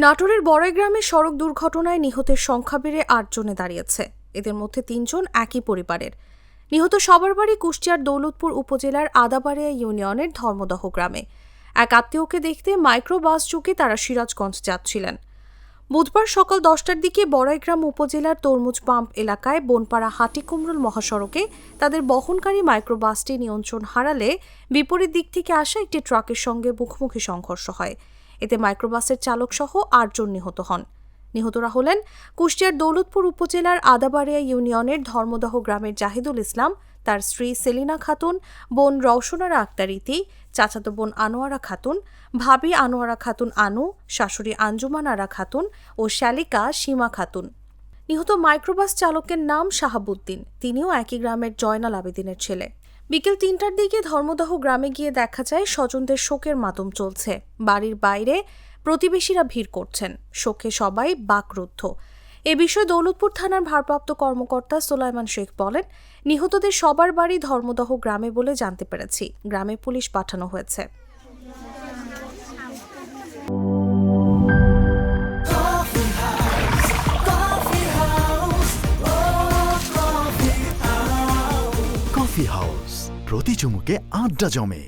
নাটোরের বড়াইগ্রামে সড়ক দুর্ঘটনায় নিহতের সংখ্যা বেড়ে ৮ জনে দাঁড়িয়েছে। এদের মধ্যে ৩ জন একই পরিবারের। নিহত সবার বাড়ি কুষ্টিয়ার দৌলতপুর উপজেলার আদাবাড়িয়া ইউনিয়নের ধর্মদহ গ্রামে। এক আত্মীয়কে দেখতে মাইক্রোবাস যুগে তারা সিরাজগঞ্জ যাচ্ছিলেন। বুধবার সকাল 10টার দিকে বড়াইগ্রাম উপজেলার তরমুজ পাম্প এলাকায় বনপাড়া হাটিকুমরুল মহাসড়কে তাদের বহনকারী মাইক্রোবাসটি নিয়ন্ত্রণ হারালে বিপরীত দিক থেকে আসা একটি ট্রাকের সঙ্গে মুখোমুখি সংঘর্ষ হয়। এতে মাইক্রোবাসের চালক সহ ৮ জন নিহত হন। নিহতরা হলেন কুষ্টিয়ার দৌলতপুর উপজেলার আদাবাড়িয়া ইউনিয়নের ধর্মদহ গ্রামের জাহিদুল ইসলাম, তার স্ত্রী সেলিনা খাতুন, বোন রওশনারা আক্তার ইতি, চাচাতো বোন আনোয়ারা খাতুন, ভাবি আনোয়ারা খাতুন আনু, শাশুড়ি আঞ্জুমান আরা খাতুন ও শ্যালিকা সীমা খাতুন। নিহত মাইক্রোবাস চালকের নাম শাহাবুদ্দিন, তিনিও একই গ্রামের জয়নাল আবেদিনের ছেলে। বিকেল ৩টার দিকে ধর্মদহ গ্রামে গিয়ে দেখা যায় স্বজনদের শোকের মাতম চলছে। বাড়ির বাইরে প্রতিবেশীরা ভিড় করছেন, শোকে সবাই বাকরুদ্ধ। এ বিষয়ে দৌলতপুর থানার ভারপ্রাপ্ত কর্মকর্তা সোলাইমান শেখ বলেন, নিহতদের সবার বাড়ি ধর্মদহ গ্রামে বলে জানতে পেরেছি। গ্রামে পুলিশ পাঠানো হয়েছে। কফি হাউস, প্রতি চুমুকে আড্ডা জমে।